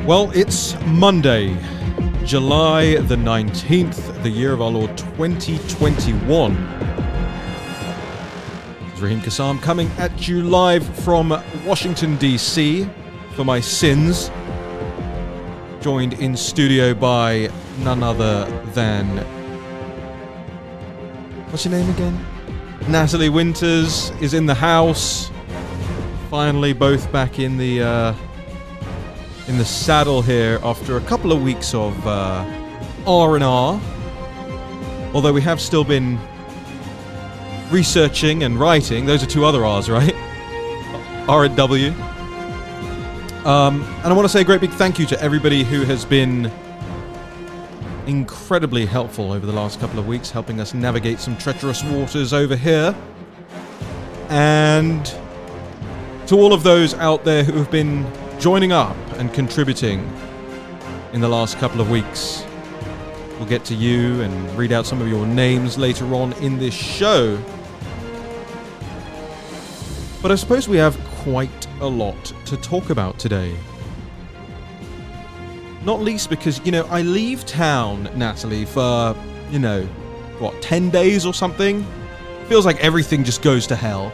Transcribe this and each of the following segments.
Well, it's Monday, July the 19th, the year of our Lord 2021. It's Raheem Kassam coming at you live from Washington, D.C. for my sins. Joined in studio by none other than... what's your name again? Natalie Winters is in the house. Finally, both back in the saddle here after a couple of weeks of R&R. Although we have still been researching and writing. Those are two other R's, right? R and W. And I want to say a great big thank you to everybody who has been incredibly helpful over the last couple of weeks, helping us navigate some treacherous waters over here. And to all of those out there who have been joining up and contributing in the last couple of weeks. We'll get to you and read out some of your names later on in this show. But I suppose we have quite a lot to talk about today. Not least because, I leave town, Natalie, for, 10 days or something? Feels like everything just goes to hell.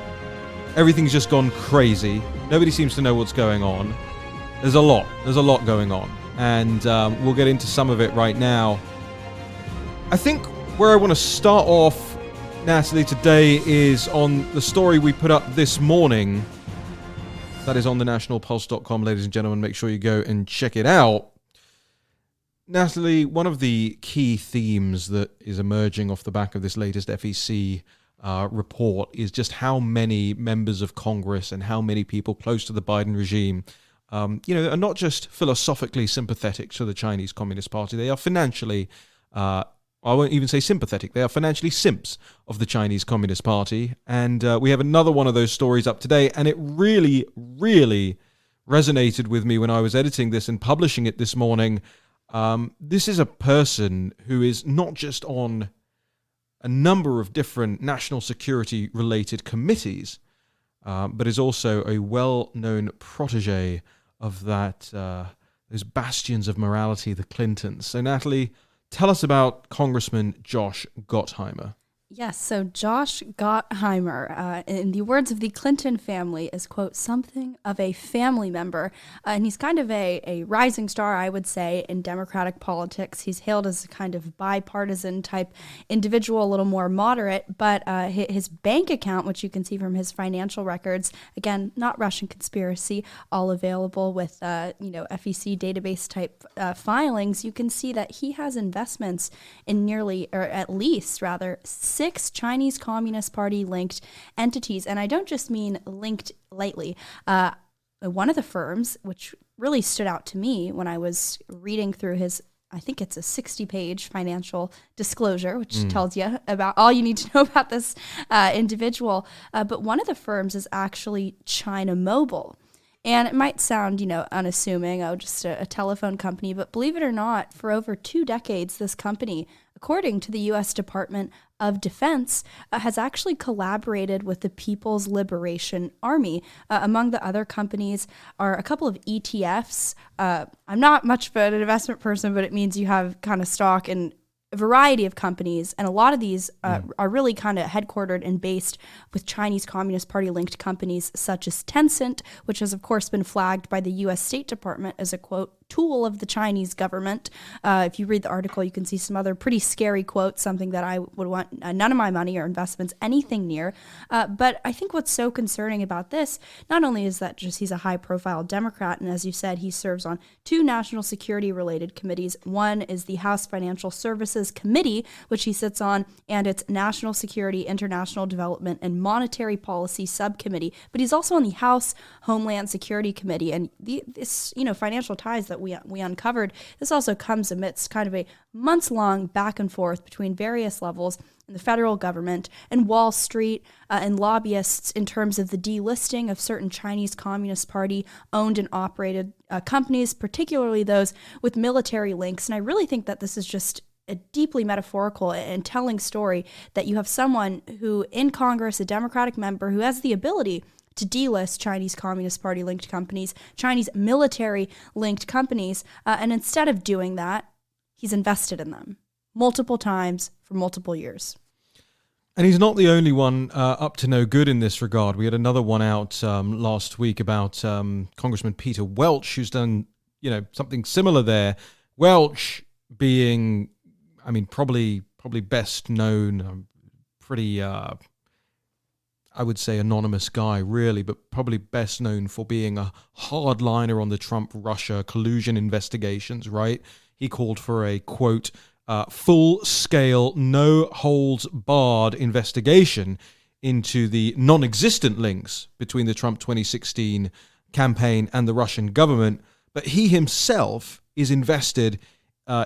Everything's just gone crazy. Nobody seems to know what's going on. There's a lot going on. And we'll get into some of it right now. I think where I want to start off, Natalie, today is on the story we put up this morning. That is on thenationalpulse.com, ladies and gentlemen. Make sure you go and check it out. Natalie, one of the key themes that is emerging off the back of this latest FEC report is just how many members of Congress and how many people close to the Biden regime are not just philosophically sympathetic to the Chinese Communist Party. They are financially, I won't even say sympathetic, they are financially simps of the Chinese Communist Party. And we have another one of those stories up today, and it really, really resonated with me when I was editing this and publishing it this morning. This is a person who is not just on a number of different national security related committees, but is also a well-known protege of those bastions of morality, the Clintons. So Natalie, tell us about Congressman Josh Gottheimer. Yes, so Josh Gottheimer, in the words of the Clinton family, is, quote, something of a family member. And he's kind of a rising star, I would say, in Democratic politics. He's hailed as a kind of bipartisan type individual, a little more moderate. But his bank account, which you can see from his financial records, again, not Russian conspiracy, all available with, FEC database type filings, you can see that he has investments in at least 6 Chinese Communist Party linked entities. And I don't just mean linked lightly. One of the firms, which really stood out to me when I was reading through his, I think it's a 60-page financial disclosure, which tells you about all you need to know about this individual. But one of the firms is actually China Mobile. And it might sound, unassuming, just a telephone company, but believe it or not, for over 2 decades, this company, according to the U.S. Department of Defense, has actually collaborated with the People's Liberation Army. Among the other companies are a couple of ETFs. I'm not much of an investment person, but it means you have kind of stock in a variety of companies, and a lot of these are really kind of headquartered and based with Chinese Communist Party linked companies such as Tencent, which has of course been flagged by the U.S. State Department as a, quote, tool of the Chinese government. If you read the article, you can see some other pretty scary quotes, something that I would want none of my money or investments anything near. But I think what's so concerning about this, not only is that just he's a high-profile Democrat, and as you said, he serves on 2 national security-related committees. One is the House Financial Services Committee, which he sits on, and its National Security, International Development, and Monetary Policy Subcommittee. But he's also on the House Homeland Security Committee, and this, financial ties that we uncovered, this also comes amidst kind of a months-long back and forth between various levels in the federal government and Wall Street and lobbyists in terms of the delisting of certain Chinese Communist Party owned and operated companies, particularly those with military links. And I really think that this is just a deeply metaphorical and telling story that you have someone who in Congress, a Democratic member, who has the ability to delist Chinese Communist Party linked companies, Chinese military linked companies. And instead of doing that, he's invested in them multiple times for multiple years. And he's not the only one up to no good in this regard. We had another one out last week about Congressman Peter Welch, who's done, something similar there. Welch being, probably best known, pretty, I would say anonymous guy, really, but probably best known for being a hardliner on the Trump-Russia collusion investigations, right? He called for a, quote, full-scale, no-holds-barred investigation into the non-existent links between the Trump 2016 campaign and the Russian government. But he himself is invested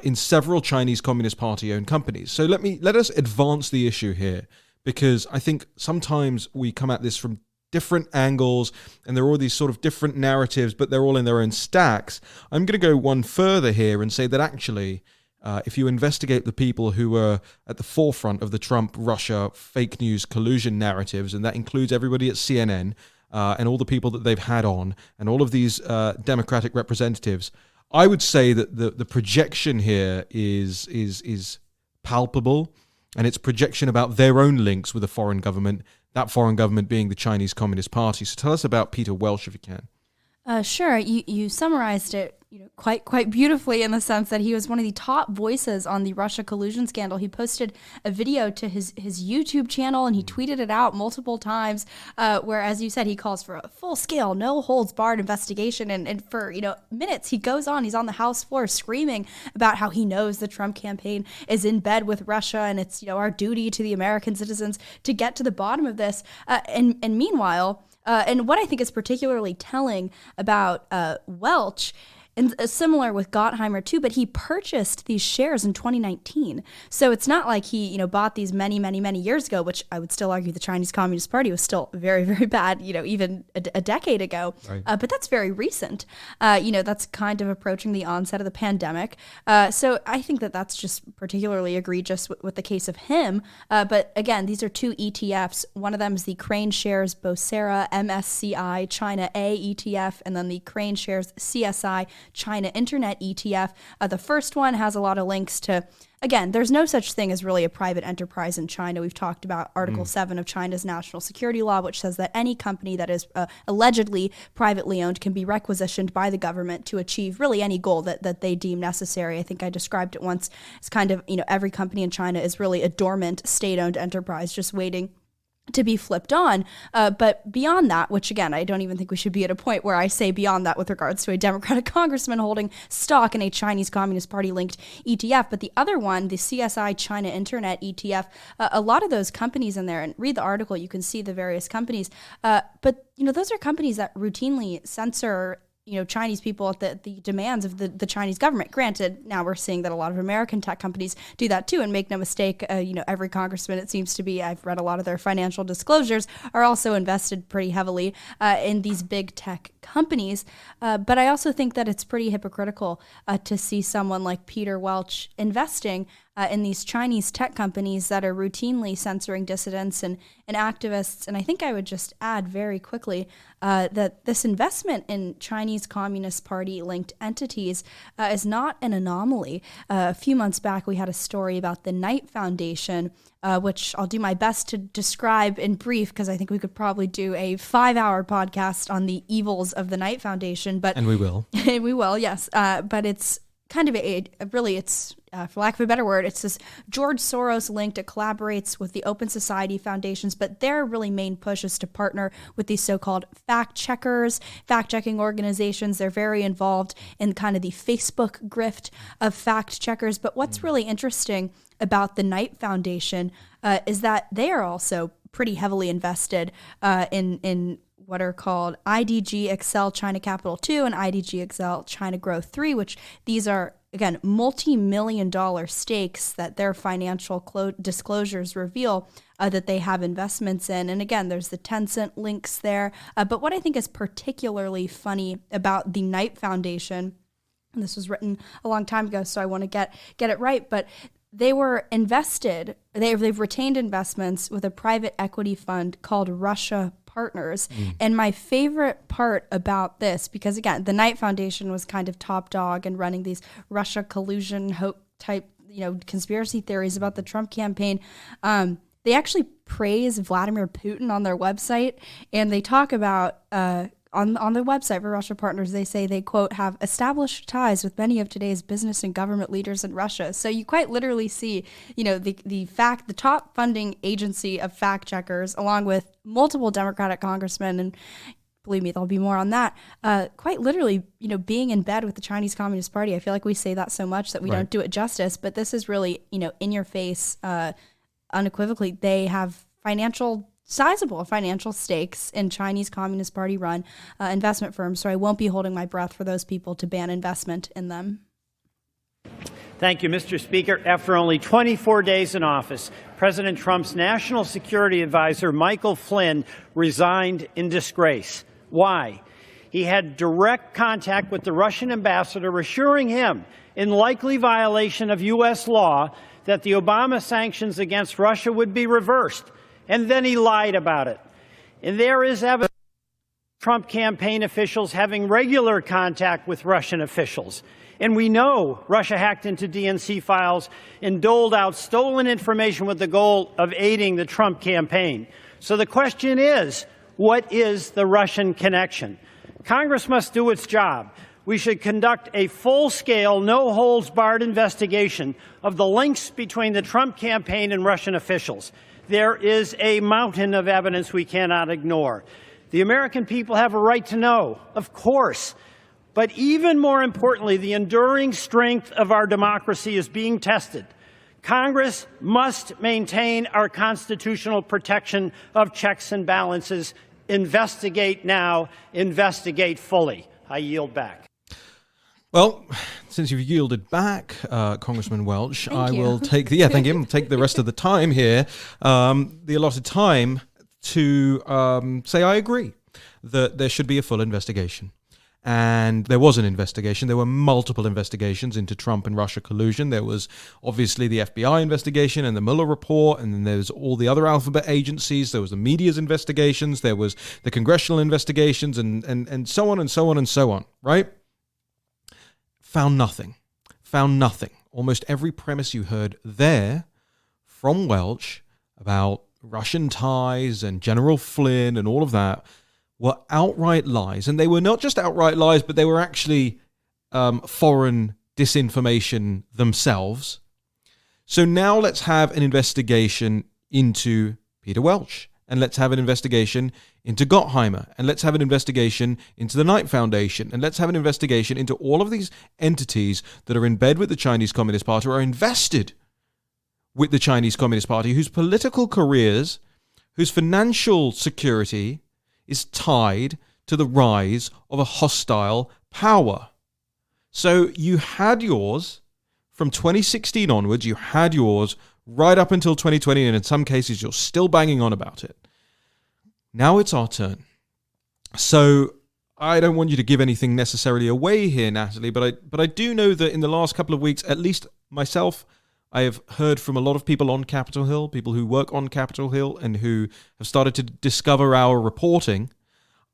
in several Chinese Communist Party-owned companies. So let us advance the issue here, because I think sometimes we come at this from different angles, and there are all these sort of different narratives, but they're all in their own stacks. I'm going to go one further here and say that actually, if you investigate the people who were at the forefront of the Trump-Russia fake news collusion narratives, and that includes everybody at CNN and all the people that they've had on, and all of these Democratic representatives, I would say that the projection here is palpable, and it's projection about their own links with a foreign government, that foreign government being the Chinese Communist Party. So tell us about Peter Welch, if you can. Sure. You summarized it quite beautifully, in the sense that he was one of the top voices on the Russia collusion scandal. He posted a video to his YouTube channel, and he tweeted it out multiple times, where, as you said, he calls for a full-scale, no-holds-barred investigation. And for minutes, he goes on. He's on the House floor screaming about how he knows the Trump campaign is in bed with Russia, and it's our duty to the American citizens to get to the bottom of this. And meanwhile, and what I think is particularly telling about Welch, and similar with Gottheimer too, but he purchased these shares in 2019. So it's not like he, bought these many, many, many years ago, which I would still argue the Chinese Communist Party was still very, very bad, even a decade ago. Right. But that's very recent. That's kind of approaching the onset of the pandemic. So I think that that's just particularly egregious with the case of him. But again, these are two ETFs. One of them is the Crane Shares Bocera MSCI China A ETF, and then the Crane Shares CSI China Internet ETF. The first one has a lot of links to, again, there's no such thing as really a private enterprise in China. We've talked about Article 7 of China's national security law, which says that any company that is allegedly privately owned can be requisitioned by the government to achieve really any goal that they deem necessary. I think I described it once as kind of, every company in China is really a dormant state-owned enterprise just waiting to be flipped on. But beyond that, which again, I don't even think we should be at a point where I say beyond that with regards to a Democratic congressman holding stock in a Chinese Communist Party linked ETF. But the other one, the CSI China Internet ETF, a lot of those companies in there, and read the article, you can see the various companies. But those are companies that routinely censor Chinese people at the demands of the Chinese government. Granted, now we're seeing that a lot of American tech companies do that too, and make no mistake, every congressman, it seems to be, I've read a lot of their financial disclosures, are also invested pretty heavily in these big tech companies. But I also think that it's pretty hypocritical to see someone like Peter Welch investing in these Chinese tech companies that are routinely censoring dissidents and activists. And I think I would just add very quickly that this investment in Chinese Communist Party linked entities is not an anomaly. A few months back, we had a story about the Knight Foundation, which I'll do my best to describe in brief, because I think we could probably do a 5-hour podcast on the evils of the Knight Foundation. And we will. We will, yes. But it's kind of for lack of a better word, it's this George Soros linked. It collaborates with the Open Society Foundations, but their really main push is to partner with these so-called fact-checking organizations. They're very involved in kind of the Facebook grift of fact checkers. But what's really interesting about the Knight Foundation is that they are also pretty heavily invested in what are called IDG Excel China Capital 2 and IDG Excel China Growth 3, which these are, again, multi-million-dollar stakes that their financial disclosures reveal that they have investments in. And again, there's the Tencent links there. But what I think is particularly funny about the Knight Foundation, and this was written a long time ago, so I want to get it right, but they were invested, they've retained investments with a private equity fund called Russia Partners. And my favorite part about this, because again, the Knight Foundation was kind of top dog and running these Russia collusion hoax type, conspiracy theories about the Trump campaign. They actually praise Vladimir Putin on their website, and they talk about on the website for Russia Partners, they say they, quote, have established ties with many of today's business and government leaders in Russia. So you quite literally see, the top funding agency of fact checkers, along with multiple Democratic congressmen, and believe me, there'll be more on that, quite literally, being in bed with the Chinese Communist Party. I feel like we say that so much that we don't do it justice, but this is really, in your face, unequivocally. They have sizable financial stakes in Chinese Communist Party run investment firms. So I won't be holding my breath for those people to ban investment in them. Thank you, Mr. Speaker. After only 24 days in office, President Trump's national security advisor, Michael Flynn, resigned in disgrace. Why? He had direct contact with the Russian ambassador, assuring him, in likely violation of U.S. law, that the Obama sanctions against Russia would be reversed. And then he lied about it. And there is evidence of Trump campaign officials having regular contact with Russian officials. And we know Russia hacked into DNC files and doled out stolen information with the goal of aiding the Trump campaign. So the question is, what is the Russian connection? Congress must do its job. We should conduct a full-scale, no-holds-barred investigation of the links between the Trump campaign and Russian officials. There is a mountain of evidence we cannot ignore. The American people have a right to know, of course. But even more importantly, the enduring strength of our democracy is being tested. Congress must maintain our constitutional protection of checks and balances. Investigate now, investigate fully. I yield back. Well, since you've yielded back, Congressman Welch, Thank you. will take the thank you. Take the rest of the time here, the allotted time, to say I agree that there should be a full investigation. And there was an investigation. There were multiple investigations into Trump and Russia collusion. There was obviously the FBI investigation and the Mueller report, and then there's all the other alphabet agencies. There was the media's investigations. There was the congressional investigations, and so on and so on and so on, right? Found nothing. Almost every premise you heard there from Welch about Russian ties and General Flynn and all of that were outright lies. And they were not just outright lies, but they were actually foreign disinformation themselves. So now let's have an investigation into Peter Welch. And let's have an investigation into Gottheimer. And let's have an investigation into the Knight Foundation. And let's have an investigation into all of these entities that are in bed with the Chinese Communist Party, or are invested with the Chinese Communist Party, whose political careers, whose financial security is tied to the rise of a hostile power. So you had yours from 2016 onwards, you had yours right up until 2020, and in some cases you're still banging on about it. Now it's our turn. So I don't want you to give anything necessarily away here, Natalie, but I do know that in the last couple of weeks, at least myself, I have heard from a lot of people on Capitol Hill, people who work on Capitol Hill and who have started to discover our reporting.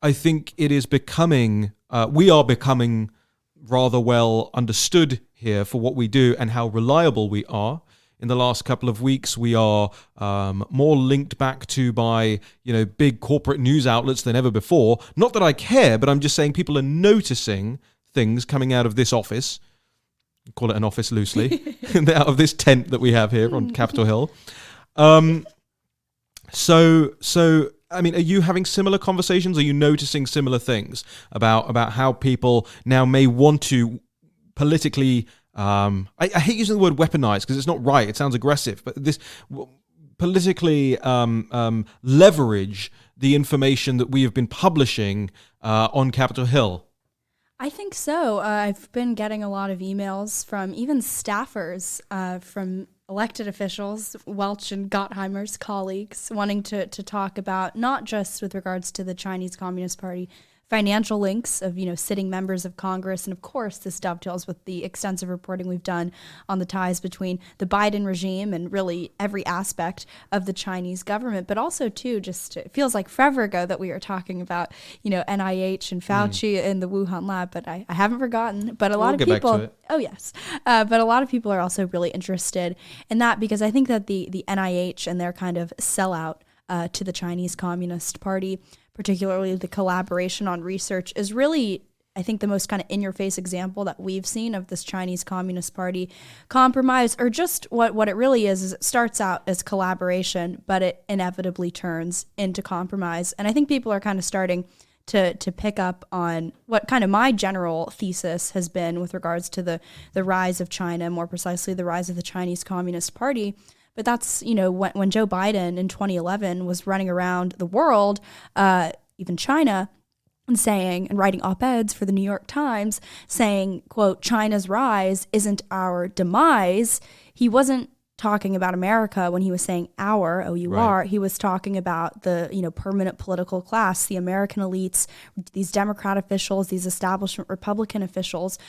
I think it is becoming, we are becoming rather well understood here for what we do and how reliable we are. In the last couple of weeks, we are more linked back to by, big corporate news outlets than ever before. Not that I care, but I'm just saying people are noticing things coming out of this office. Call it an office loosely, out of this tent that we have here on Capitol Hill. So I mean, are you having similar conversations? Are you noticing similar things about how people now may want to politically? I hate using the word weaponize because it's not right. It sounds aggressive, but this politically leverage the information that we have been publishing on Capitol Hill. I think so. I've been getting a lot of emails from even staffers from elected officials, Welch and Gottheimer's colleagues, wanting to talk about not just with regards to the Chinese Communist Party financial links of, sitting members of Congress. And of course, this dovetails with the extensive reporting we've done on the ties between the Biden regime and really every aspect of the Chinese government. But also, too, just it feels like forever ago that we were talking about, NIH and Fauci and the Wuhan lab. But I haven't forgotten. But a lot of people, oh, yes. But a lot of people are also really interested in that because I think that the NIH and their kind of sellout to the Chinese Communist Party, particularly the collaboration on research, is really, I think, the most kind of in-your-face example that we've seen of this Chinese Communist Party compromise, or just what it really is it starts out as collaboration, but it inevitably turns into compromise. And I think people are kind of starting to pick up on what kind of my general thesis has been with regards to the rise of China, more precisely the rise of the Chinese Communist Party. But that's, when Joe Biden in 2011 was running around the world, even China, and writing op-eds for the New York Times saying, quote, China's rise isn't our demise. He wasn't talking about America when he was saying our, O-U-R. Right. He was talking about the, permanent political class, the American elites, these Democrat officials, these establishment Republican officials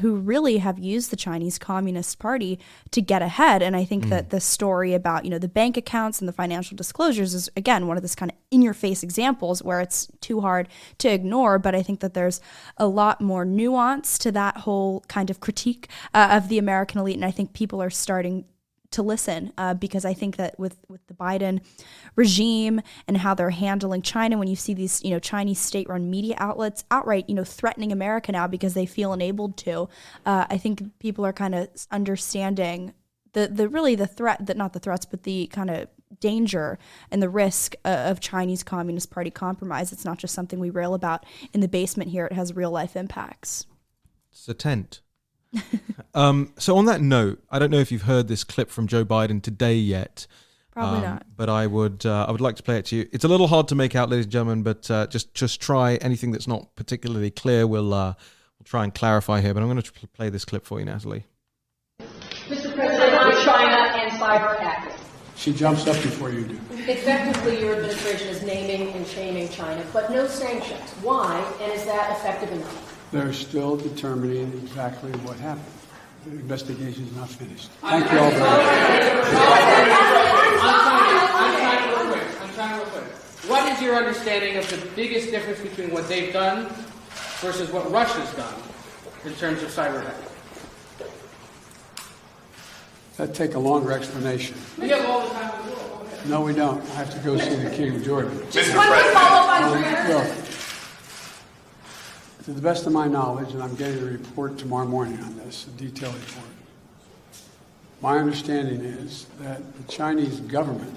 who really have used the Chinese Communist Party to get ahead. And I think that the story about, the bank accounts and the financial disclosures is, again, one of this kind of in-your-face examples where it's too hard to ignore. But I think that there's a lot more nuance to that whole kind of critique of the American elite. And I think people are starting to listen because I think that with the Biden regime and how they're handling China, when you see these, Chinese state-run media outlets outright, threatening America now because they feel enabled to, I think people are kind of understanding the threat, that not the threats, but the kind of danger and the risk of Chinese Communist Party compromise. It's not just something we rail about in the basement here. It has real-life impacts. It's a tent. So on that note, I don't know if you've heard this clip from Joe Biden today yet. Probably not. But I would like to play it to you. It's a little hard to make out, ladies and gentlemen, but just try anything that's not particularly clear. We'll try and clarify here. But I'm going to play this clip for you, Natalie. Mr. President, on China and cyber hacking. She jumps up before you do. Effectively, your administration is naming and shaming China, but no sanctions. Why? And is that effective enough? They're still determining exactly what happened. The investigation is not finished. Thank you all very much. I'm trying real quick. What is your understanding of the biggest difference between what they've done versus what Russia's done in terms of cyber hacking? That'd take a longer explanation. We have all the time in the world. Okay. No, we don't. I have to go see the King of Jordan. Just one quick follow-up on Well, to the best of my knowledge, and I'm getting a report tomorrow morning on this, a detailed report, my understanding is that the Chinese government,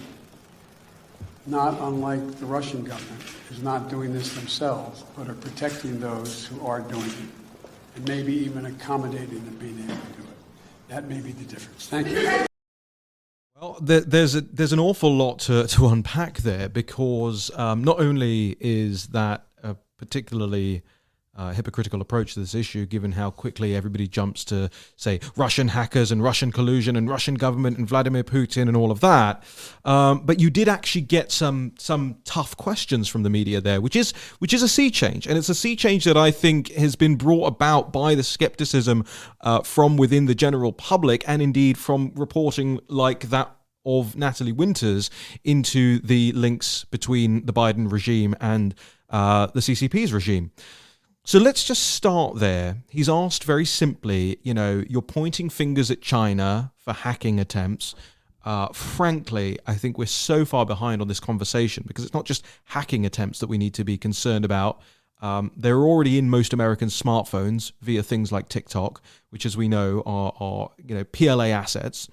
not unlike the Russian government, is not doing this themselves, but are protecting those who are doing it, and maybe even accommodating them being able to do it. That may be the difference. Thank you. Well, there's an awful lot to unpack there because not only is that a particularly hypocritical approach to this issue, given how quickly everybody jumps to say Russian hackers and Russian collusion and Russian government and Vladimir Putin and all of that, but you did actually get some tough questions from the media there, which is a sea change, and it's a sea change that I think has been brought about by the skepticism from within the general public, and indeed from reporting like that of Natalie Winters into the links between the Biden regime and the CCP's regime. So let's just start there. He's asked very simply, you're pointing fingers at China for hacking attempts. Frankly, I think we're so far behind on this conversation because it's not just hacking attempts that we need to be concerned about. They're already in most American smartphones via things like TikTok, which, as we know, are PLA assets.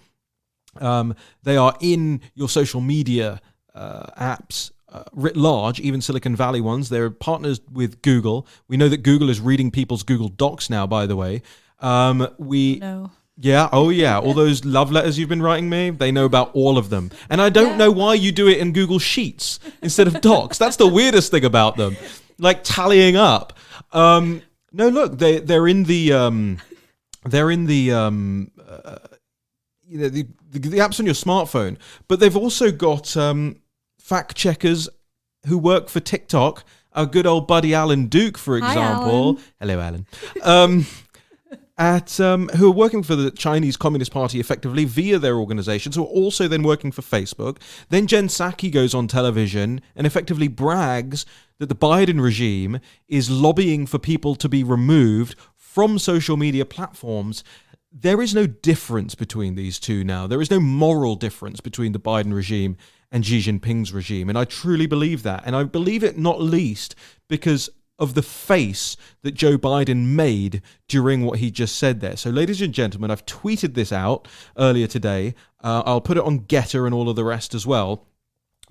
They are in your social media apps. Writ large, even Silicon Valley ones. They're partners with Google. We know that Google is reading people's Google Docs now, by the way. No. Yeah, oh yeah. All those love letters you've been writing me, they know about all of them. And I don't know why you do it in Google Sheets instead of Docs. That's the weirdest thing about them. Like tallying up. No, look, they're in the apps on your smartphone, but they've also got fact checkers who work for TikTok our good old buddy Alan Duke, for Hi, example. Hello, Alan. Who are working for the Chinese Communist Party effectively via their organizations, who are also then working for Facebook. Then Jen Psaki goes on television and effectively brags that the Biden regime is lobbying for people to be removed from social media platforms. There is no difference between these two now. There is no moral difference between the Biden regime and Xi Jinping's regime. And I truly believe that. And I believe it not least because of the face that Joe Biden made during what he just said there. So, ladies and gentlemen, I've tweeted this out earlier today. I'll put it on Getter and all of the rest as well.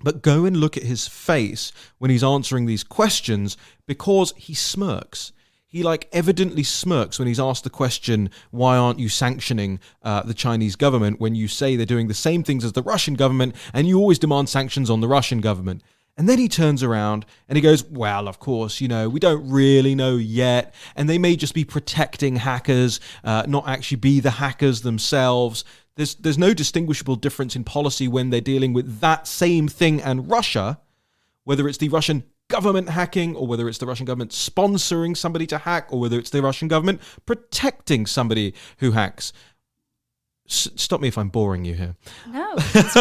But go and look at his face when he's answering these questions, because he smirks. He evidently smirks when he's asked the question, why aren't you sanctioning the Chinese government, when you say they're doing the same things as the Russian government and you always demand sanctions on the Russian government. And then he turns around and he goes, well, of course, we don't really know yet. And they may just be protecting hackers, not actually be the hackers themselves. There's no distinguishable difference in policy when they're dealing with that same thing and Russia, whether it's the Russian government hacking or whether it's the Russian government sponsoring somebody to hack or whether it's the Russian government protecting somebody who hacks. Stop me if I'm boring you here. No, it's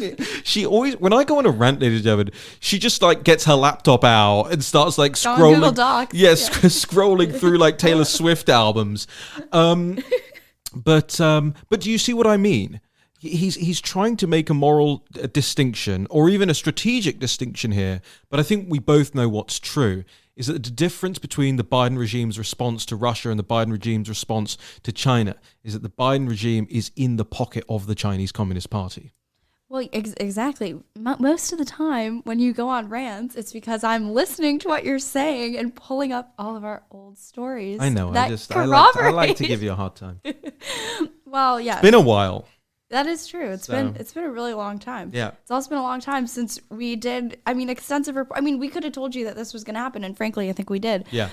riveting. She always, when I go on a rant, ladies and gentlemen, she just gets her laptop out and starts scrolling. Google Docs. Yes, yeah. Scrolling through Taylor Swift albums. But do you see what I mean? He's trying to make a moral distinction or even a strategic distinction here. But I think we both know what's true is that the difference between the Biden regime's response to Russia and the Biden regime's response to China is that the Biden regime is in the pocket of the Chinese Communist Party. Well, exactly. Most of the time when you go on rants, it's because I'm listening to what you're saying and pulling up all of our old stories. I know. I like to give you a hard time. Well, yeah. It's been a while. That is true. It's been a really long time. Yeah. It's also been a long time since we did, extensive we could have told you that this was going to happen, and frankly, I think we did. Yeah.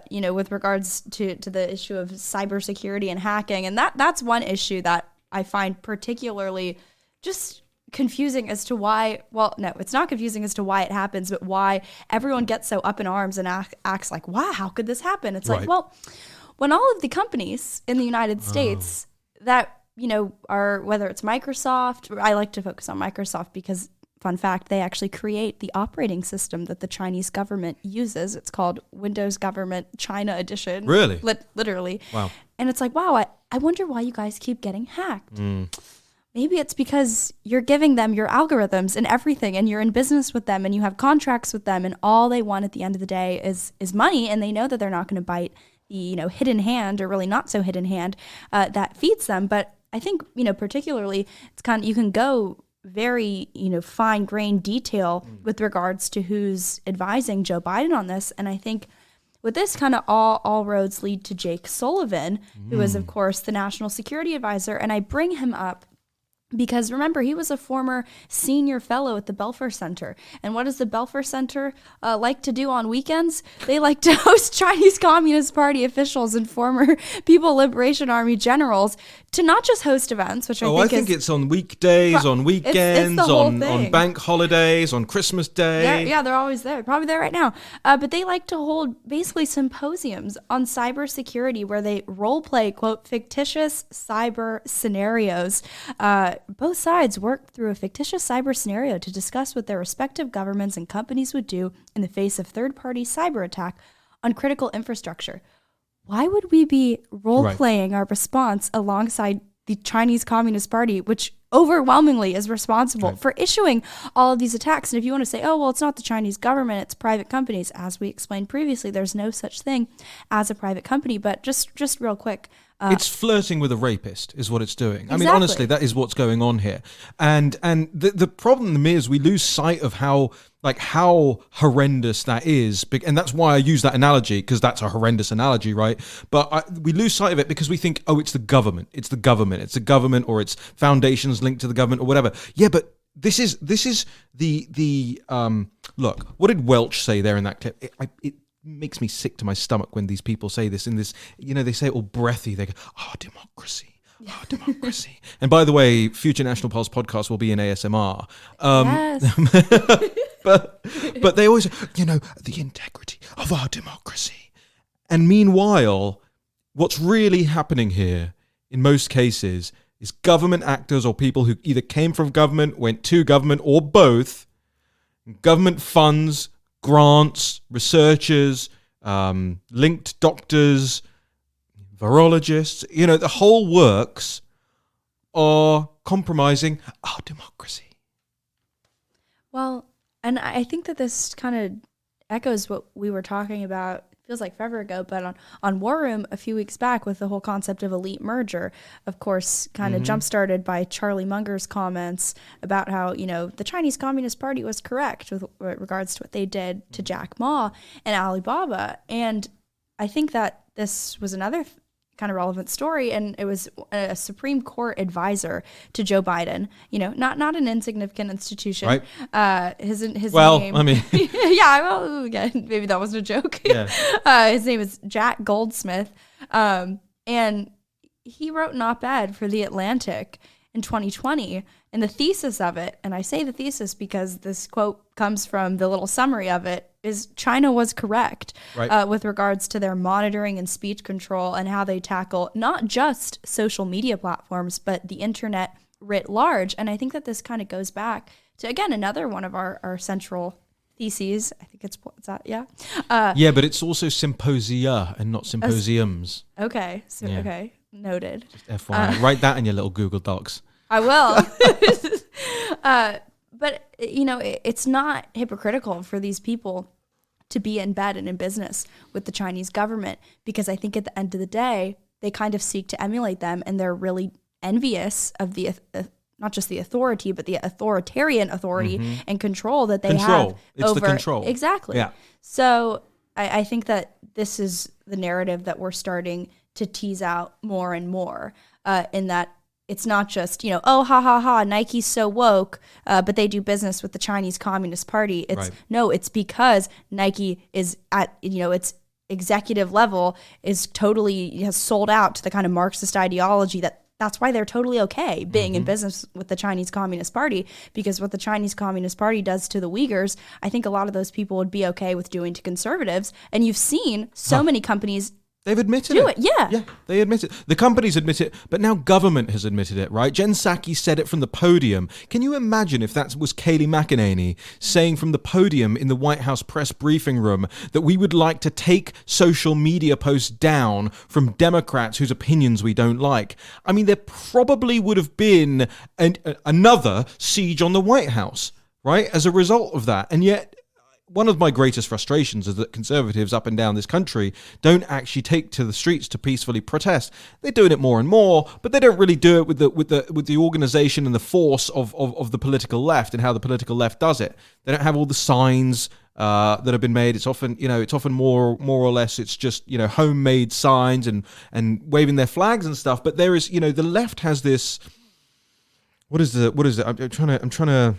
With regards to the issue of cybersecurity and hacking, and that's one issue that I find particularly just confusing as to why, well, no, it's not confusing as to why it happens, but why everyone gets so up in arms and acts like, wow, how could this happen? It's like, well, when all of the companies in the United States that are, whether it's Microsoft, I like to focus on Microsoft because, fun fact, they actually create the operating system that the Chinese government uses. It's called Windows Government China Edition. Really? Literally. Wow. And it's like, wow, I wonder why you guys keep getting hacked. Maybe it's because you're giving them your algorithms and everything, and you're in business with them, and you have contracts with them, and all they want at the end of the day is money, and they know that they're not going to bite the hidden hand, or really not so hidden hand, that feeds them. But I think, particularly, it's you can go very, fine-grained detail with regards to who's advising Joe Biden on this. And I think with this kind of all roads lead to Jake Sullivan, who is, of course, the national security advisor. And I bring him up because, remember, he was a former senior fellow at the Belfer Center. And what does the Belfer Center like to do on weekends? They like to host Chinese Communist Party officials and former People Liberation Army generals to not just host events, which I think it's on weekdays, on weekends, it's the whole on thing. bank holidays, on Christmas Day. Yeah, they're always there. Probably there right now. But they like to hold basically symposiums on cybersecurity where they role play, quote, fictitious cyber scenarios. Both sides work through a fictitious cyber scenario to discuss what their respective governments and companies would do in the face of third-party cyber attack on critical infrastructure. Why would we be role-playing our response alongside the Chinese Communist Party, which overwhelmingly is responsible for issuing all of these attacks? And if you want to say, oh, well, it's not the Chinese government, it's private companies. As we explained previously, there's no such thing as a private company. But just real quick. It's flirting with a rapist is what it's doing. Exactly. I mean, honestly, that is what's going on here. And the problem is we lose sight of how horrendous that is. And that's why I use that analogy, because that's a horrendous analogy, right? But we lose sight of it because we think, oh, it's the government. It's the government, or it's foundations linked to the government or whatever. Yeah, but this is the look, what did Welch say there in that clip? It makes me sick to my stomach when these people say this in this, they say it all breathy. They go, democracy. Oh, democracy. And by the way, future National Pulse podcast will be in ASMR. Yes. but they always, the integrity of our democracy. And meanwhile, what's really happening here, in most cases, is government actors or people who either came from government, went to government, or both. Government funds, grants, researchers, linked doctors, virologists, the whole works are compromising our democracy. Well, and I think that this kind of echoes what we were talking about, feels like forever ago, but on War Room a few weeks back with the whole concept of elite merger, of course, kind of jump-started by Charlie Munger's comments about how, the Chinese Communist Party was correct with regards to what they did to Jack Ma and Alibaba. And I think that this was another kind of relevant story, and it was a Supreme Court advisor to Joe Biden, not an insignificant institution. Right. His well, name. I mean, yeah, well, again, maybe that wasn't a joke. Yeah. His name is Jack Goldsmith, and he wrote an op-ed for The Atlantic in 2020, and the thesis of it, and I say the thesis because this quote comes from the little summary of it, is China was correct with regards to their monitoring and speech control and how they tackle not just social media platforms, but the internet writ large. And I think that this kind of goes back to, again, another one of our central theses. I think it's that, yeah? yeah, but it's also symposia and not symposiums. Okay, so, okay, noted. Just FYI, write that in your little Google Docs. I will. But, it's not hypocritical for these people to be in bed and in business with the Chinese government, because I think at the end of the day, they kind of seek to emulate them, and they're really envious of the not just the authority, but the authoritarian authority and control that they have. It's over, the control. Exactly. Yeah. So I think that this is the narrative that we're starting to tease out more and more, in that it's not just, oh, ha, ha, ha, Nike's so woke, but they do business with the Chinese Communist Party. It's no, it's because Nike is at, its executive level is totally has sold out to the kind of Marxist ideology that's why they're totally okay being in business with the Chinese Communist Party, because what the Chinese Communist Party does to the Uyghurs, I think a lot of those people would be okay with doing to conservatives. And you've seen so many companies They've admitted do it. Yeah. Yeah, they admit it. The companies admit it, but now government has admitted it, right? Jen Psaki said it from the podium. Can you imagine if that was Kayleigh McEnany saying from the podium in the White House press briefing room that we would like to take social media posts down from Democrats whose opinions we don't like? I mean, there probably would have been another siege on the White House, right, as a result of that. And yet, one of my greatest frustrations is that conservatives up and down this country don't actually take to the streets to peacefully protest. They're doing it more and more, but they don't really do it with the organization and the force of the political left and how the political left does it. They don't have all the signs that have been made. It's often, more or less it's just, homemade signs and waving their flags and stuff. But there is, the left has this. What is it? I'm trying to.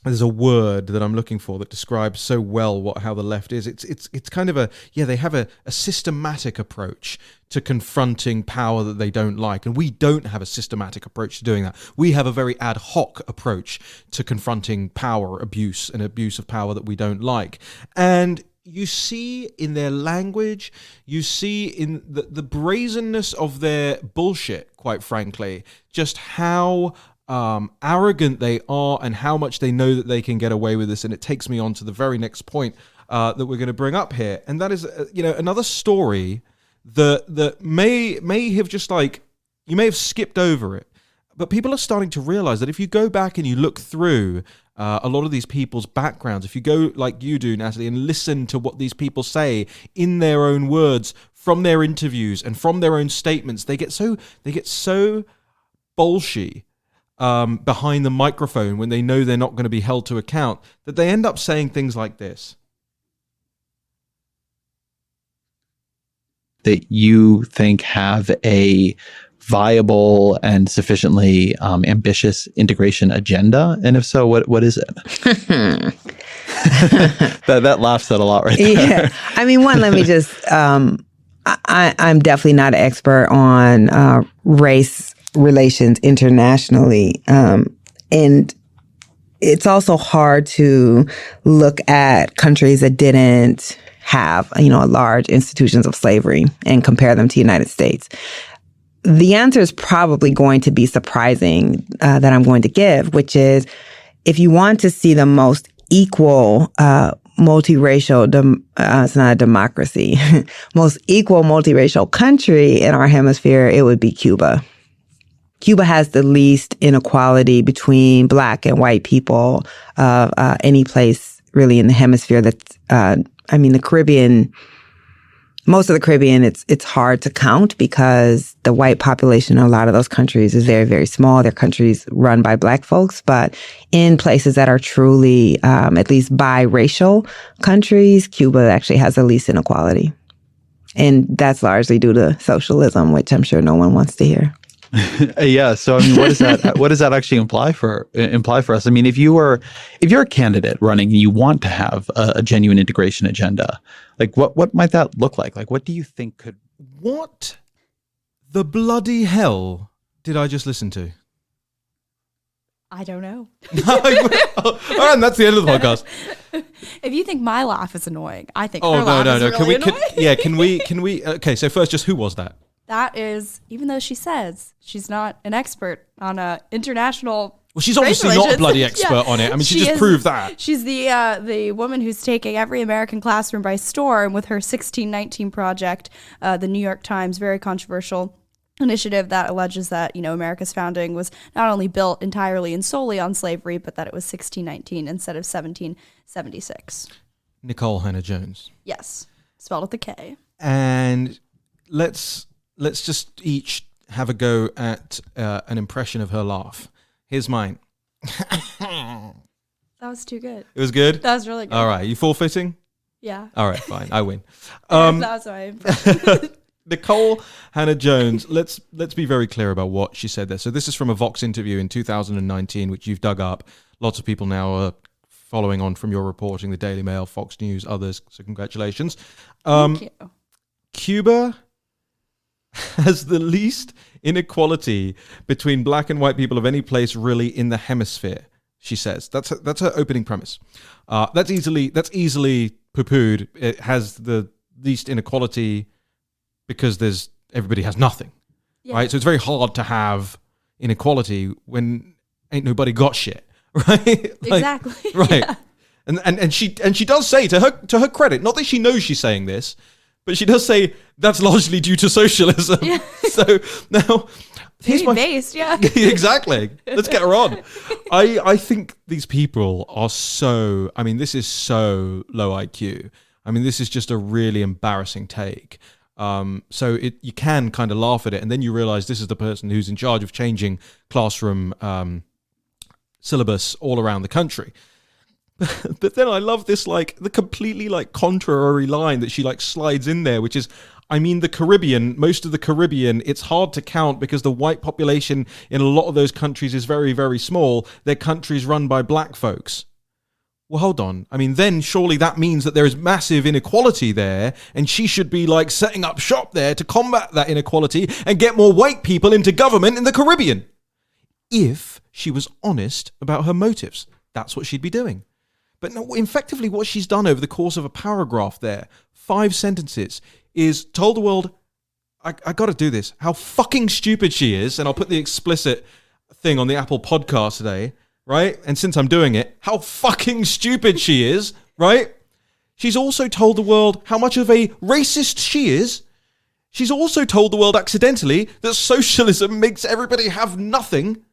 There's a word that I'm looking for that describes so well how the left is. It's kind of they have a systematic approach to confronting power that they don't like. And we don't have a systematic approach to doing that. We have a very ad hoc approach to confronting power abuse and abuse of power that we don't like. And you see in their language, you see in the brazenness of their bullshit, quite frankly, just how arrogant they are and how much they know that they can get away with this. And it takes me on to the very next point that we're going to bring up here. And that is, another story that may have just you may have skipped over it, but people are starting to realize that if you go back and you look through a lot of these people's backgrounds, if you go like you do, Natalie, and listen to what these people say in their own words, from their interviews and from their own statements, they get so bolshy behind the microphone when they know they're not going to be held to account, that they end up saying things like this. That you think have a viable and sufficiently ambitious integration agenda? And if so, what is it? that laughs at a lot right there. Yeah. I mean, let me just, I'm definitely not an expert on race relations internationally. And it's also hard to look at countries that didn't have, large institutions of slavery and compare them to the United States. The answer is probably going to be surprising that I'm going to give, which is if you want to see the most equal multiracial, it's not a democracy, most equal multiracial country in our hemisphere, it would be Cuba. Cuba has the least inequality between Black and white people of any place really in the hemisphere. That's, the Caribbean. Most of the Caribbean, it's hard to count because the white population in a lot of those countries is very, very small. They're countries run by Black folks. But in places that are truly, at least biracial countries, Cuba actually has the least inequality. And that's largely due to socialism, which I'm sure no one wants to hear. Yeah. So what does that actually imply for us? I mean, if you're a candidate running and you want to have a genuine integration agenda, like what might that look like? Like, what do you think could? What the bloody hell did I just listen to? I don't know. All right, and that's the end of the podcast. If you think my laugh is annoying, I think Oh her laugh is really annoying. Can we? Okay, so first, just who was that? That is, even though she says she's not an expert on international. Well, she's obviously not a bloody expert on it. I mean, she just proved that. She's the woman who's taking every American classroom by storm with her 1619 project, the New York Times, very controversial initiative that alleges that, America's founding was not only built entirely and solely on slavery, but that it was 1619 instead of 1776. Nikole Hannah Jones. Yes, spelled with a K. And let's just each have a go at an impression of her laugh. Here's mine. That was too good. It was good? That was really good. All right. You forfeiting? Yeah. All right, fine. I win. That was my impression. Nikole Hannah Jones, let's be very clear about what she said there. So this is from a Vox interview in 2019, which you've dug up. Lots of people now are following on from your reporting, the Daily Mail, Fox News, others. So congratulations. Thank you. Cuba has the least inequality between Black and white people of any place really in the hemisphere, she says. That's her opening premise. That's easily poo-pooed. It has the least inequality because everybody has nothing, right? So it's very hard to have inequality when ain't nobody got shit, right? Exactly. Right. Yeah. And she does say to her credit, not that she knows she's saying this, but she does say that's largely due to socialism. Yeah. So now here's my based, yeah. Exactly. Let's get her on. I think these people are so, this is so low IQ. This is just a really embarrassing take. So you can kind of laugh at it, and then you realize this is the person who's in charge of changing classroom syllabus all around the country. But then I love this, the completely contrary line that she slides in there, which is, the Caribbean, most of the Caribbean, it's hard to count because the white population in a lot of those countries is very, very small. They're countries run by Black folks. Well, hold on. Then surely that means that there is massive inequality there, and she should be setting up shop there to combat that inequality and get more white people into government in the Caribbean. If she was honest about her motives, that's what she'd be doing. But no, effectively what she's done over the course of a paragraph there, 5 sentences, is told the world, I got to do this, how fucking stupid she is, and I'll put the explicit thing on the Apple podcast today, right? And since I'm doing it, how fucking stupid she is, right? She's also told the world how much of a racist she is. She's also told the world accidentally that socialism makes everybody have nothing.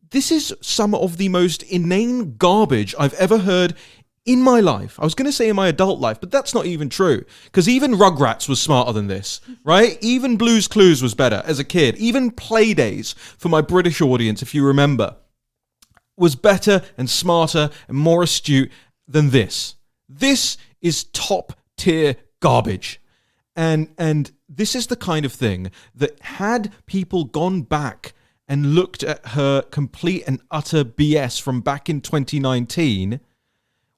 This is some of the most inane garbage I've ever heard in my life. I was going to say in my adult life, but that's not even true. Because even Rugrats was smarter than this, right? Even Blue's Clues was better as a kid. Even Playdays, for my British audience, if you remember, was better and smarter and more astute than this. This is top tier garbage. And this is the kind of thing that had people gone back and looked at her complete and utter BS from back in 2019,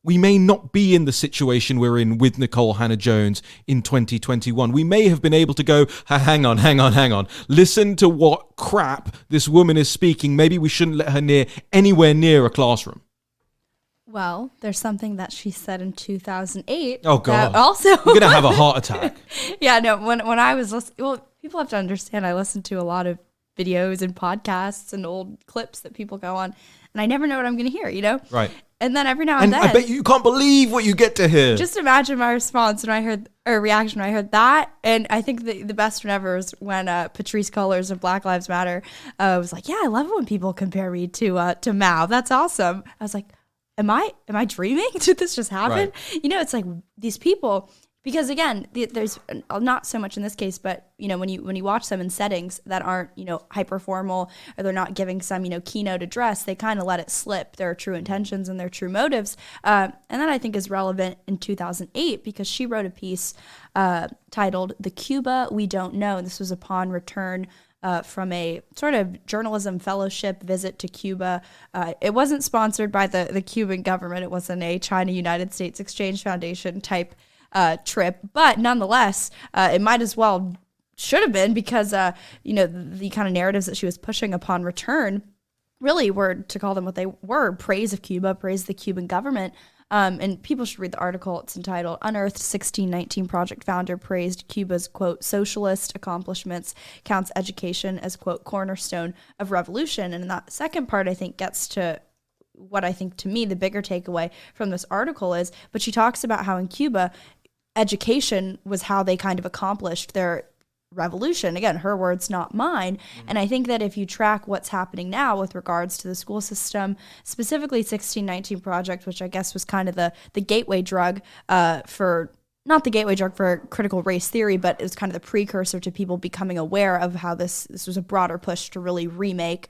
we may not be in the situation we're in with Nikole Hannah Jones in 2021. We may have been able to go, hang on. Listen to what crap this woman is speaking. Maybe we shouldn't let her anywhere near a classroom. Well, there's something that she said in 2008. Oh, God. Also, you're going to have a heart attack. Yeah, no, when I was listening, well, people have to understand I listen to a lot of videos and podcasts and old clips that people go on, and I never know what I'm going to hear, Right. And then every now and then, I bet you can't believe what you get to hear. Just imagine my response when I heard, or reaction when I heard that. And I think the best one ever was when Patrisse Cullors of Black Lives Matter was like, yeah, I love it when people compare me to Mao. That's awesome. I was like, am I dreaming? Did this just happen? Right. It's like these people, because again, there's not so much in this case, but when you watch them in settings that aren't hyper formal, or they're not giving some keynote address, they kind of let it slip their true intentions and their true motives, and that I think is relevant in 2008 because she wrote a piece titled "The Cuba We Don't Know." This was upon return from a sort of journalism fellowship visit to Cuba. It wasn't sponsored by the Cuban government. It wasn't a China-United States Exchange Foundation type trip, but nonetheless, it might as well should have been because the kind of narratives that she was pushing upon return really were, to call them what they were, praise of Cuba, praise of the Cuban government. And people should read the article. It's entitled "Unearthed 1619 Project Founder Praised Cuba's, quote, socialist accomplishments, counts education as, quote, cornerstone of revolution." And that second part, I think, gets to what I think, to me, the bigger takeaway from this article is, but she talks about how in Cuba, education was how they kind of accomplished their revolution. Again, her words, not mine. And I think that if you track what's happening now with regards to the school system, specifically 1619 Project, which I guess was kind of the gateway drug for, not the gateway drug for critical race theory, but it was kind of the precursor to people becoming aware of how this was a broader push to really remake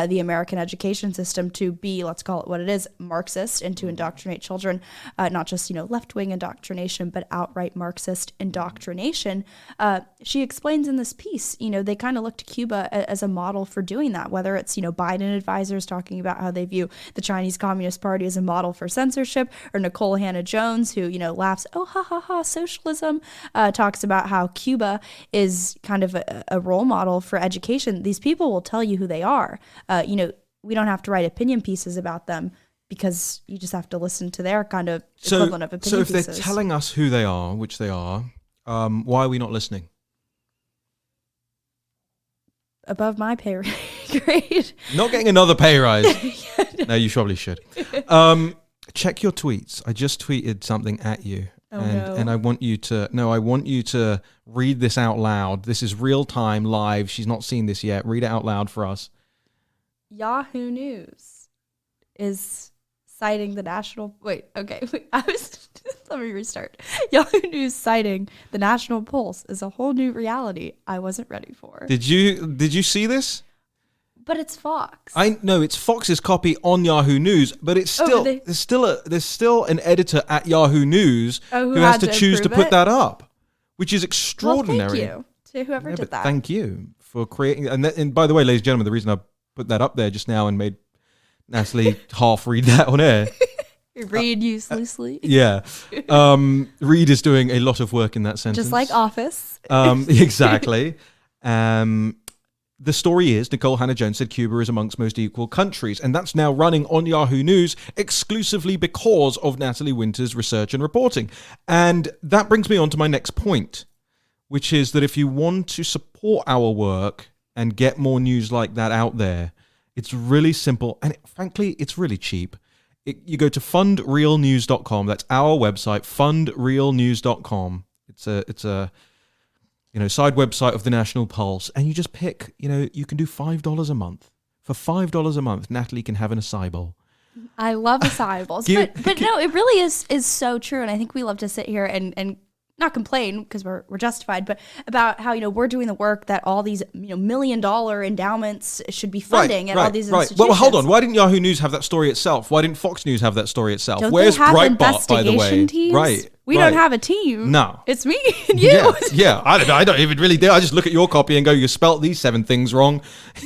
the American education system to be, let's call it what it is, Marxist, and to indoctrinate children, not just, left-wing indoctrination, but outright Marxist indoctrination. She explains in this piece, they kind of look to Cuba as a model for doing that, whether it's, Biden advisors talking about how they view the Chinese Communist Party as a model for censorship, or Nikole Hannah Jones, who, laughs, oh, ha, ha, ha, socialism, talks about how Cuba is kind of a role model for education. These people will tell you who they are. We don't have to write opinion pieces about them because you just have to listen to their kind of equivalent of opinion pieces. So if they're telling us who they are, which they are, why are we not listening? Above my pay grade. Not getting another pay rise. No, you probably should. Check your tweets. I just tweeted something at you. And I want you to read this out loud. This is real time, live. She's not seen this yet. Read it out loud for us. Yahoo News is citing the national. Let me restart. Yahoo News citing the National Pulse is a whole new reality I wasn't ready for. Did you see this? But it's Fox. I know it's Fox's copy on Yahoo News, but it's still there's still an editor at Yahoo News who has to choose to put that up, which is extraordinary. Well, thank you to whoever did that. Thank you for creating. And by the way, ladies and gentlemen, the reason I put that up there just now and made Natalie half read that on air. Read used loosely. Yeah, Reed is doing a lot of work in that sentence, just like Office. Exactly. The story is, Nikole Hannah Jones said Cuba is amongst most equal countries, and that's now running on Yahoo News exclusively because of Natalie Winter's research and reporting. And that brings me on to my next point, which is that if you want to support our work and get more news like that out there, it's really simple, and frankly, it's really cheap. You go to fundrealnews.com. That's our website, fundrealnews.com. It's a side website of the National Pulse, and you just pick, you can do $5 a month. For $5 a month, Natalie can have an acai bowl. I love acai bowls, but no, it really is so true, and I think we love to sit here and not complain because we're justified, but about how we're doing the work that all these $1 million endowments should be funding all these institutions. Well, hold on. Why didn't Yahoo News have that story itself? Why didn't Fox News have that story itself? Don't Where's they have Breitbart, by the way? Teams? Right. We don't have a team. No. It's me and you. Yeah. I don't even really do. I just look at your copy and go, you spelt these 7 things wrong.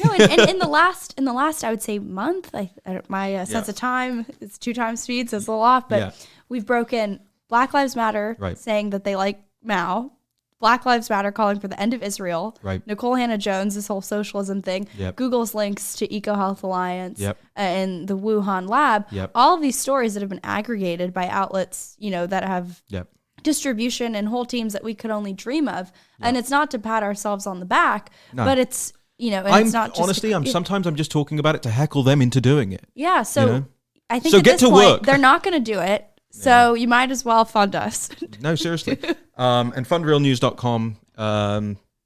No, and in the last, I would say month, my sense of time, it's 2 times speed, so it's a little off, but we've broken Black Lives Matter Right. saying that they like Mao, Black Lives Matter calling for the end of Israel, Right. Nikole Hannah Jones, this whole socialism thing, Yep. Google's links to EcoHealth Alliance, Yep. and the Wuhan lab, Yep. all of these stories that have been aggregated by outlets, that have Yep. distribution and whole teams that we could only dream of. And it's not to pat ourselves on the back, but it's, and it's not just honestly, sometimes I'm just talking about it to heckle them into doing it. Yeah, so you know? I think So at get this to point, work. they're not going to do it. So you might as well fund us. No, seriously. And fundrealnews.com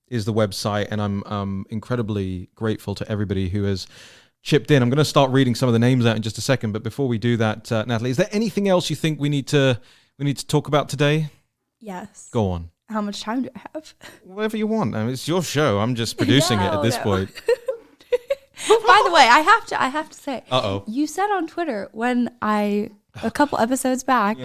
is the website, and I'm incredibly grateful to everybody who has chipped in. I'm going to start reading some of the names out in just a second, but before we do that, Natalie, is there anything else you think we need to talk about today? Yes. Go on. How much time do I have? Whatever you want. I mean, it's your show. I'm just producing it at this point. By the way, I have to say, Uh-oh. you said on Twitter when a couple episodes back,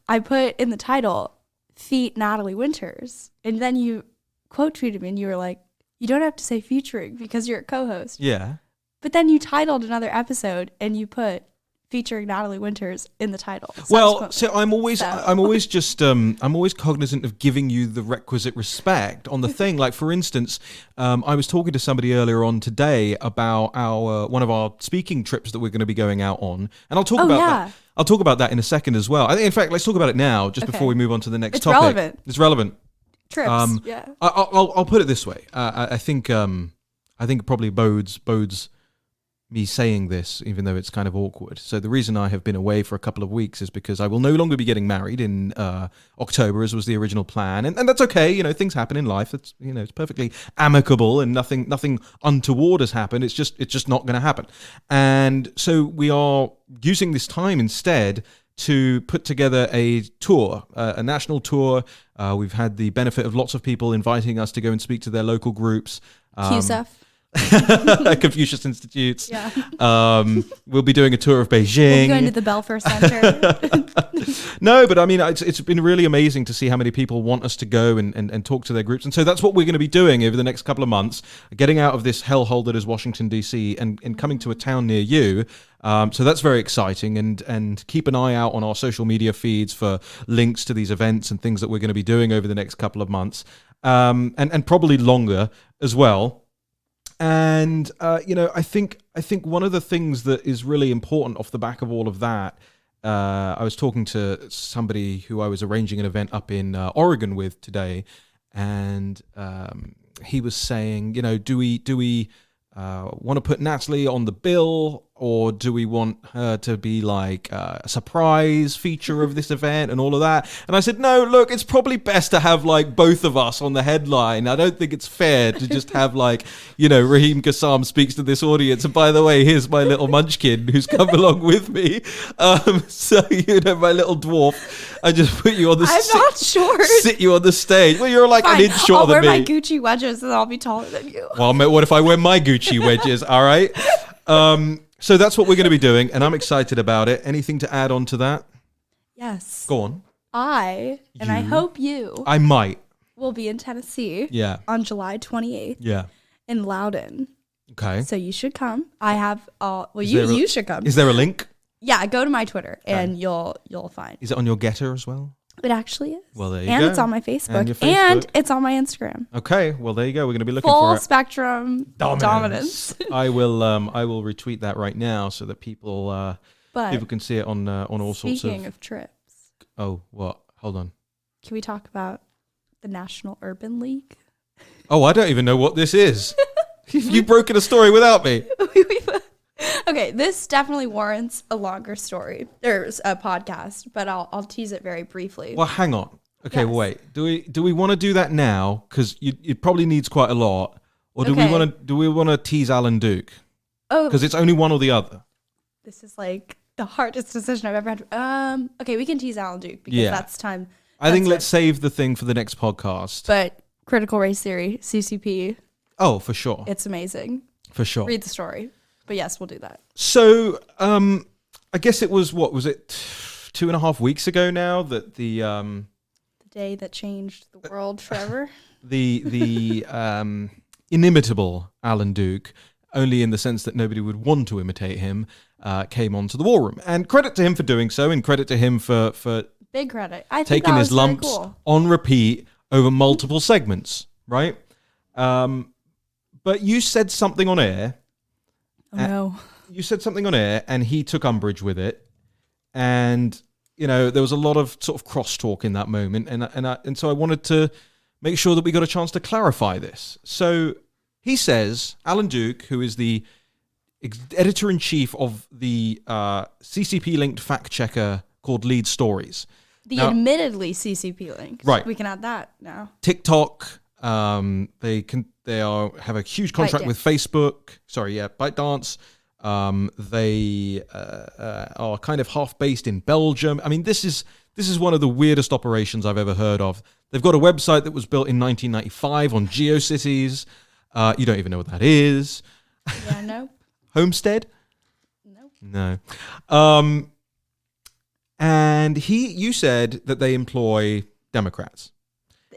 I put in the title, "Feat Natalie Winters," and then you quote tweeted me and you were like, "You don't have to say featuring because you're a co-host." Yeah. But then you titled another episode and you put featuring Natalie Winters in the title. Well, so I'm always cognizant of giving you the requisite respect on the thing. Like, for instance, I was talking to somebody earlier on today about one of our speaking trips that we're going to be going out on, and I'll talk about that. I'll talk about that in a second as well. I think, in fact, let's talk about it now, just before we move on to the next topic. Relevant. It's relevant. Trips. Yeah. I'll put it this way. I think it probably bodes me saying this, even though it's kind of awkward. So the reason I have been away for a couple of weeks is because I will no longer be getting married in October, as was the original plan, and that's okay. Things happen in life. It's it's perfectly amicable, and nothing untoward has happened. It's just not going to happen. And so we are using this time instead to put together a tour, a national tour. We've had the benefit of lots of people inviting us to go and speak to their local groups. QSF. Confucius Institutes. Yeah. We'll be doing a tour of Beijing. We'll go into the Belfer Center. No, but I mean, it's been really amazing to see how many people want us to go and talk to their groups. And so that's what we're going to be doing over the next couple of months, getting out of this hellhole that is Washington, D.C. and coming to a town near you. So that's very exciting, and keep an eye out on our social media feeds for links to these events and things that we're going to be doing over the next couple of months, and probably longer as well. And I think one of the things that is really important off the back of all of that, I was talking to somebody who I was arranging an event up in Oregon with today, and he was saying, do we want to put Natalie on the bill, or do we want her to be like a surprise feature of this event and all of that? And I said, no, look, it's probably best to have like both of us on the headline. I don't think it's fair to just have like, Raheem Kassam speaks to this audience. And by the way, here's my little munchkin who's come along with me. So, my little dwarf, I just put you on the I'm not short. Sit you on the stage. Well, you're like Fine. an inch shorter than me. I'll wear my Gucci wedges and I'll be taller than you. Well, what if I wear my Gucci wedges? All right. So that's what we're going to be doing, and I'm excited about it. Anything to add on to that? Yes. Go on. I hope you I might. will be in Tennessee Yeah. on July 28th Yeah. in Loudon. Okay. So you should come. I have you should come. Is there a link? Yeah, go to my Twitter and you'll find. Is it on your Getter as well? It actually is. Well, there you and go. it's on my Facebook. And your Facebook. And it's on my Instagram. Okay. Well, there you go. We're going to be looking Full for spectrum dominance. I will retweet that right now so that people But can see it on all sorts of. speaking of trips, Oh, what? Hold on. can we talk about the National Urban League? Oh, I don't even know what this is. You've broken a story without me. Okay, this definitely warrants a longer story. There's a podcast, but I'll tease it very briefly. Well, hang on. Okay, Yes. well, wait. Do we want to do that now? Because it probably needs quite a lot. Or do we want to tease Alan Duke? Oh, Because it's only one or the other. this is like the hardest decision I've ever had. Okay, we can tease Alan Duke because that's time. I think let's sensitive. save the thing for the next podcast. But critical race theory, CCP, Oh, for sure. it's amazing. For sure. Read the story. But yes, we'll do that. So, I guess it was, what was it, 2.5 weeks ago now that the The day that changed the world forever. the inimitable Alan Duke only in the sense that nobody would want to imitate him, came onto the war room. And credit to him for doing so, and credit to him for big credit. I think taking that his was very lumps cool. on repeat over multiple segments, right? But you said something on air. Oh, no. You said something on air, and he took umbrage with it. And, you know, there was a lot of sort of crosstalk in that moment. And so I wanted to make sure that we got a chance to clarify this. So he says, Alan Duke, who is the editor-in-chief of the CCP-linked fact-checker called Lead Stories. The Now, admittedly CCP link. Right. We can add that now. TikTok, they have a huge contract with Facebook. ByteDance. They are kind of half based in Belgium. I mean, this is one of the weirdest operations I've ever heard of. They've got a website that was built in 1995 on GeoCities. You don't even know what that is. Yeah, no. Homestead? No. No. And you said that they employ Democrats.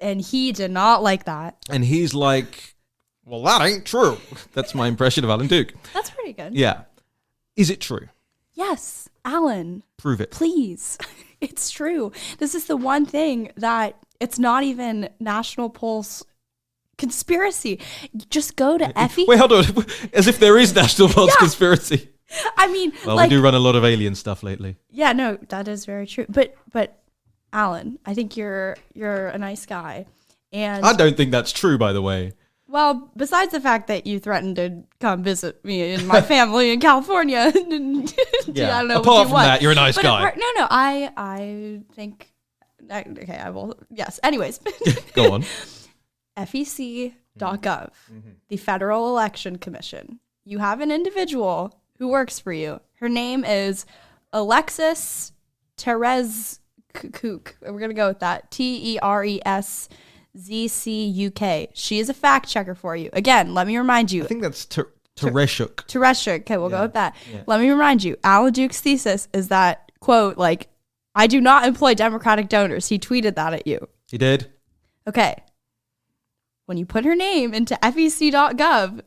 And he did not like that. And he's like, well, that ain't true. That's my impression of Alan Duke. That's pretty good. Yeah. Is it true? Yes, Alan. Prove it. Please. It's true. This is the one thing that it's not even National Pulse conspiracy. Just go to Effie. Wait, hold on. As if there is National Pulse conspiracy. I mean, well, like, we do run a lot of alien stuff lately. Yeah, no, that is very true. But Alan, I think you're a nice guy. And I don't think that's true, by the way. Well, besides the fact that you threatened to come visit me and my family in California, yeah. I don't know. Apart from that, you're a nice guy. No, I think. Okay, I will. Yes. Anyways, go on. FEC.gov, the Federal Election Commission. You have an individual who works for you. Her name is Alexis Therese Cook. We're gonna go with that. TERESZCUK. She is a fact checker for you. Again, let me remind you. I think that's Tereshuk. Tereshuk. Okay, we'll go with that. Yeah. Let me remind you. Alan Duke's thesis is that, quote, like, I do not employ Democratic donors. He tweeted that at you. He did? Okay. When you put her name into FEC.gov.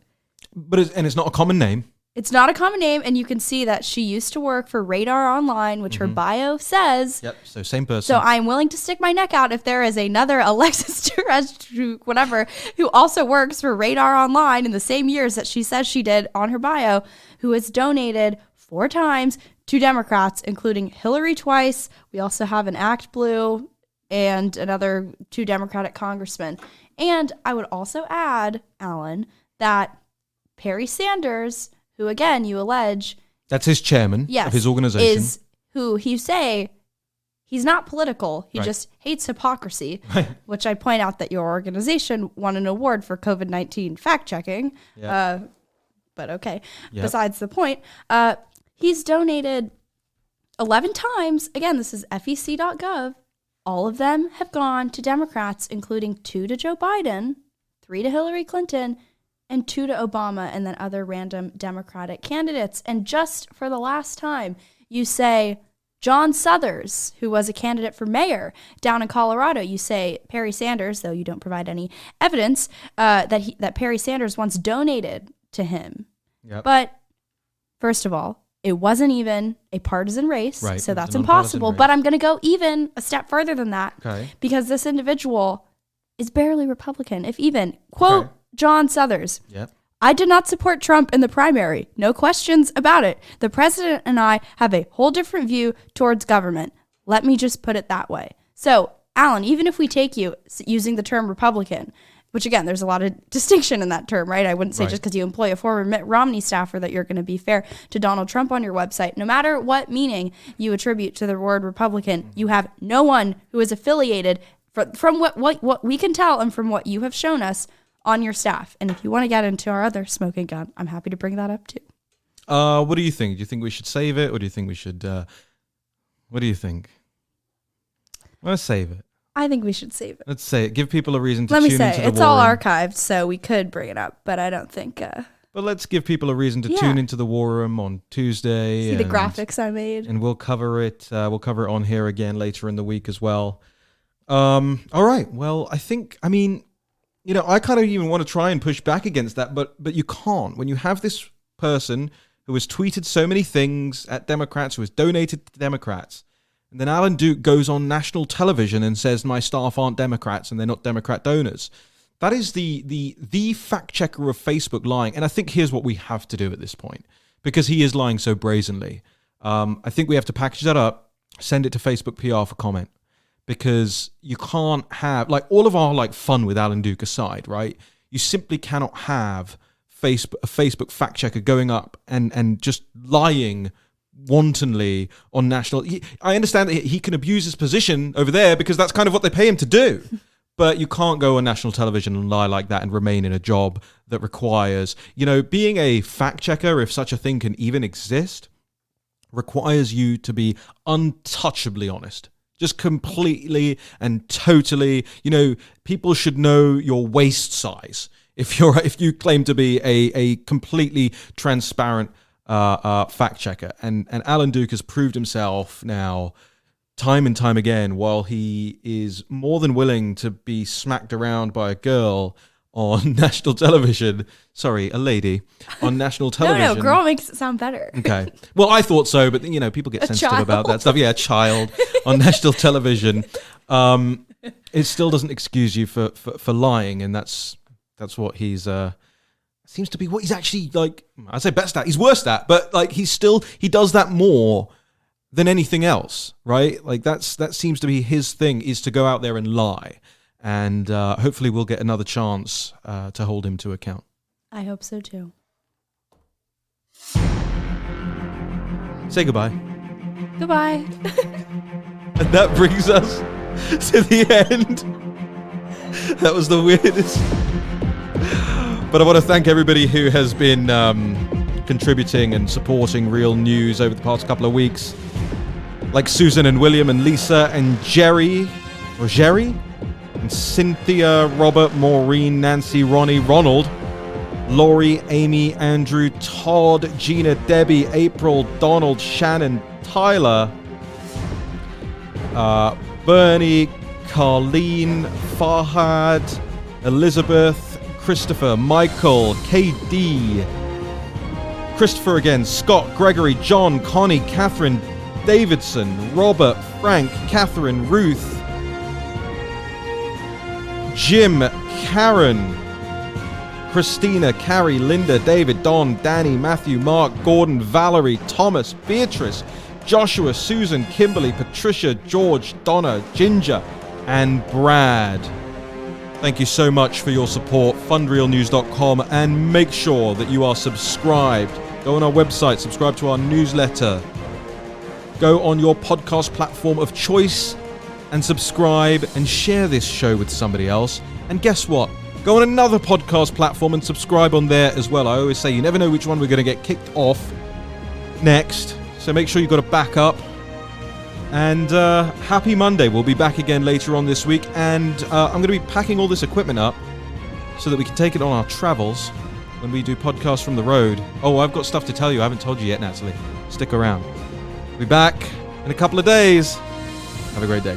But it's not a common name. It's not a common name, and you can see that she used to work for Radar Online, which her bio says. Yep, so same person. So I'm willing to stick my neck out if there is another Alexis Tereshuk, whatever, who also works for Radar Online in the same years that she says she did on her bio, who has donated 4 times to Democrats, including Hillary twice. We also have an Act Blue and another 2 Democratic congressmen. And I would also add, Alan, that Perry Sanders, who, again, you allege... That's his chairman of his organization. Is who you say he's not political. He just hates hypocrisy, which I point out that your organization won an award for COVID-19 fact-checking. Yep. But okay, besides the point, he's donated 11 times. Again, this is FEC.gov. All of them have gone to Democrats, including 2 to Joe Biden, 3 to Hillary Clinton, and 2 to Obama, and then other random Democratic candidates. And just for the last time, you say John Suthers, who was a candidate for mayor down in Colorado. You say Perry Sanders, though you don't provide any evidence, that Perry Sanders once donated to him. Yep. But first of all, it wasn't even a partisan race, so that's impossible. But I'm going to go even a step further than that, because this individual is barely Republican, if even. Quote, John Suthers. Yep. I did not support Trump in the primary. No questions about it. The president and I have a whole different view towards government. Let me just put it that way. So, Alan, even if we take you using the term Republican, which again, there's a lot of distinction in that term, right? I wouldn't say just because you employ a former Mitt Romney staffer that you're going to be fair to Donald Trump on your website. No matter what meaning you attribute to the word Republican, you have no one who is affiliated from what we can tell and from what you have shown us on your staff. And if you want to get into our other smoking gun, I'm happy to bring that up too. What do you think? Do you think we should save it, or do you think we should... what do you think? Let's save it. I think we should save it. Let's say it. Give people a reason to tune into the war room. It's all archived, so we could bring it up, but I don't think... But let's give people a reason to tune into the war room on Tuesday. See the graphics I made. And we'll cover it. We'll cover it on here again later in the week as well. All right. Well, I think, I kind of even want to try and push back against that, but you can't. When you have this person who has tweeted so many things at Democrats, who has donated to Democrats, and then Alan Duke goes on national television and says my staff aren't Democrats and they're not Democrat donors. That is the fact checker of Facebook lying. And I think here's what we have to do at this point, because he is lying so brazenly. I think we have to package that up, send it to Facebook PR for comment, because you can't have, like, all of our like fun with Alan Duke aside, right? You simply cannot have a Facebook fact checker going up and just lying wantonly on national. I understand that he can abuse his position over there because that's kind of what they pay him to do. But you can't go on national television and lie like that and remain in a job that requires, being a fact checker, if such a thing can even exist, requires you to be untouchably honest. Just completely and totally, people should know your waist size if you claim to be a completely transparent fact checker. And Alan Duke has proved himself now time and time again, while he is more than willing to be smacked around by a girl on national television. Sorry, a lady on national television. No, girl makes it sound better. Okay. Well, I thought so, but people get sensitive about that stuff. Yeah, a child on national television. It still doesn't excuse you for lying, and that's what he's seems to be what he's actually like. I say best at. He's worst at, but like he does that more than anything else, right? Like that seems to be his thing, is to go out there and lie. And hopefully we'll get another chance to hold him to account. I hope so too. Say goodbye. Goodbye. And that brings us to the end. That was the weirdest. But I want to thank everybody who has been contributing and supporting Real News over the past couple of weeks. Like Susan and William and Lisa and Jerry, and Cynthia, Robert, Maureen, Nancy, Ronnie, Ronald, Laurie, Amy, Andrew, Todd, Gina, Debbie, April, Donald, Shannon, Tyler, Bernie, Carlene, Farhad, Elizabeth, Christopher, Michael, KD, Christopher again, Scott, Gregory, John, Connie, Catherine, Davidson, Robert, Frank, Catherine, Ruth, Jim, Karen, Christina, Carrie, Linda, David, Don, Danny, Matthew, Mark, Gordon, Valerie, Thomas, Beatrice, Joshua, Susan, Kimberly, Patricia, George, Donna, Ginger, and Brad. Thank you so much for your support. fundrealnews.com, and make sure that you are subscribed. Go on our website, subscribe to our newsletter. Go on your podcast platform of choice and subscribe and share this show with somebody else. And guess what? Go on another podcast platform and subscribe on there as well. I always say you never know which one we're going to get kicked off next. So make sure you've got a backup. And happy Monday. We'll be back again later on this week. And I'm going to be packing all this equipment up so that we can take it on our travels when we do podcasts from the road. Oh, I've got stuff to tell you I haven't told you yet, Natalie. Stick around. We'll be back in a couple of days. Have a great day.